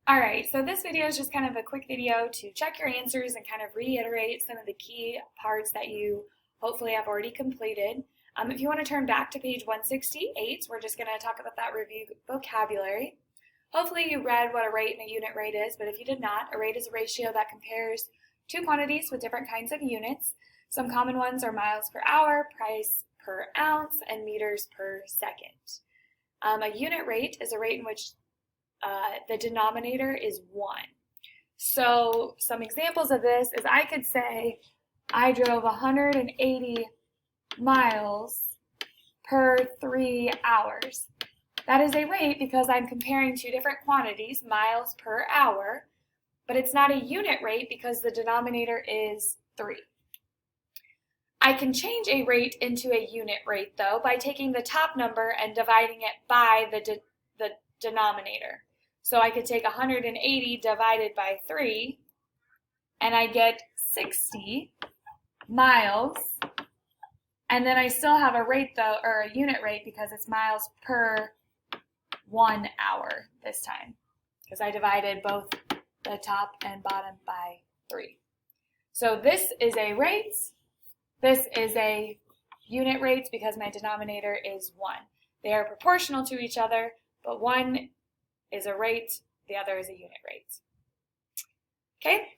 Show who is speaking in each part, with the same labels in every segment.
Speaker 1: All right, so this video is just kind of a quick video to check your answers and kind of reiterate some of the key parts that you hopefully have already completed. If you want to turn back to page 168, we're just going to talk about that review vocabulary. Hopefully you read what a rate and a unit rate is, but if you did not, a rate is a ratio that compares two quantities with different kinds of units. Some common ones are miles per hour, price per ounce, and meters per second. A unit rate is a rate in which the denominator is 1. So some examples of this is I could say I drove 180 miles per 3 hours. That is a rate because I'm comparing two different quantities, miles per hour, but it's not a unit rate because the denominator is 3. I can change a rate into a unit rate though by taking the top number and dividing it by the denominator. So I could take 180 divided by 3 and I get 60 miles, and then I still have a rate though, or a unit rate, because it's miles per 1 hour this time because I divided both the top and bottom by 3. So this is a rate, this is a unit rate because my denominator is 1. They are proportional to each other, but one is a rate, the other is a unit rate. Okay,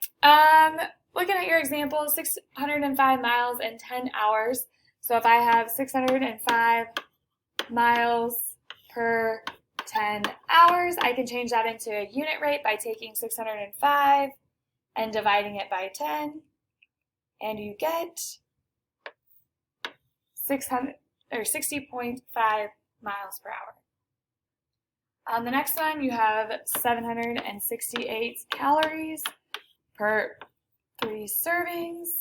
Speaker 1: looking at your example, 605 miles in 10 hours. So if I have 605 miles per 10 hours, I can change that into a unit rate by taking 605 and dividing it by 10, and you get 60.5 miles per hour. On the next one, you have 768 calories per 3 servings.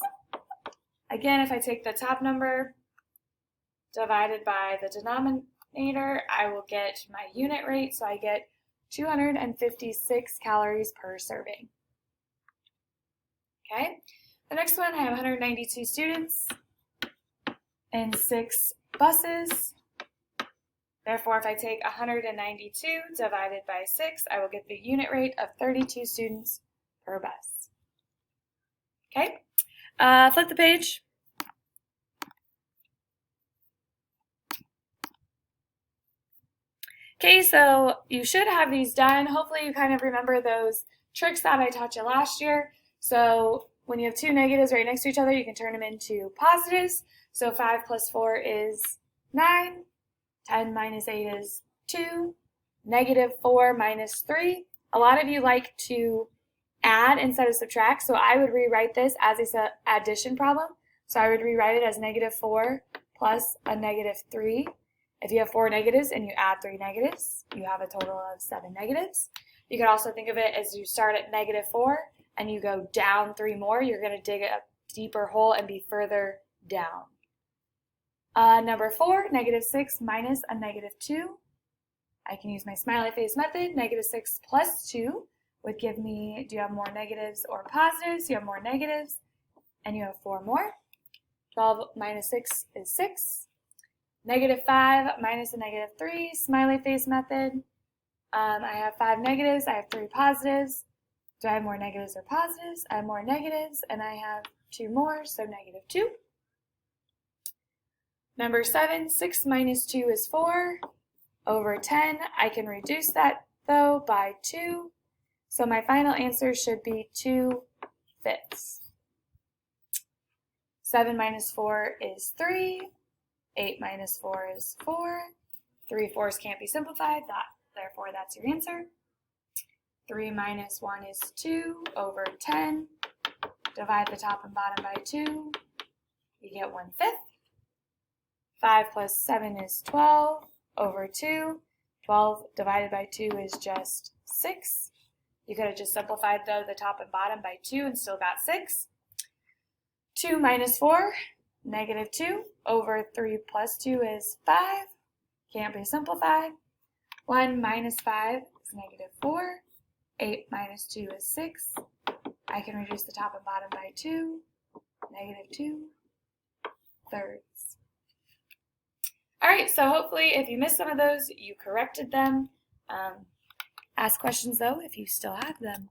Speaker 1: Again, if I take the top number divided by the denominator, I will get my unit rate, so I get 256 calories per serving. Okay, the next one, I have 192 students and 6 buses. Therefore, if I take 192 divided by 6, I will get the unit rate of 32 students per bus. Okay, flip the page. Okay, so you should have these done. Hopefully you kind of remember those tricks that I taught you last year. So when you have two negatives right next to each other, you can turn them into positives. So 5 plus 4 is 9. 10 minus 8 is 2. Negative 4 minus 3. A lot of you like to add instead of subtract, so I would rewrite this as an addition problem. So I would rewrite it as negative 4 plus a negative 3. If you have 4 negatives and you add 3 negatives, you have a total of 7 negatives. You could also think of it as you start at negative 4 and you go down 3 more. You're going to dig a deeper hole and be further down. Number 4, negative 6 minus a negative 2. I can use my smiley face method. Negative 6 plus 2 would give me, do you have more negatives or positives? You have more negatives, and you have 4 more. 12 minus 6 is 6. Negative 5 minus a negative 3, smiley face method. I have 5 negatives, I have 3 positives. Do I have more negatives or positives? I have more negatives, and I have 2 more, so negative 2. Number 7, 6 minus 2 is 4 over 10. I can reduce that, though, by 2. So my final answer should be 2/5. 7 minus 4 is 3. 8 minus 4 is 4. 3 4s can't be simplified, therefore that's your answer. 3 minus 1 is 2 over 10. Divide the top and bottom by 2. You get 1/5. 5 plus 7 is 12 over 2. 12 divided by 2 is just 6. You could have just simplified, though, the top and bottom by 2 and still got 6. 2 minus 4, negative 2, over 3 plus 2 is 5. Can't be simplified. 1 minus 5 is negative 4. 8 minus 2 is 6. I can reduce the top and bottom by 2. Negative 2/3. All right, so hopefully if you missed some of those, you corrected them. Ask questions though if you still have them.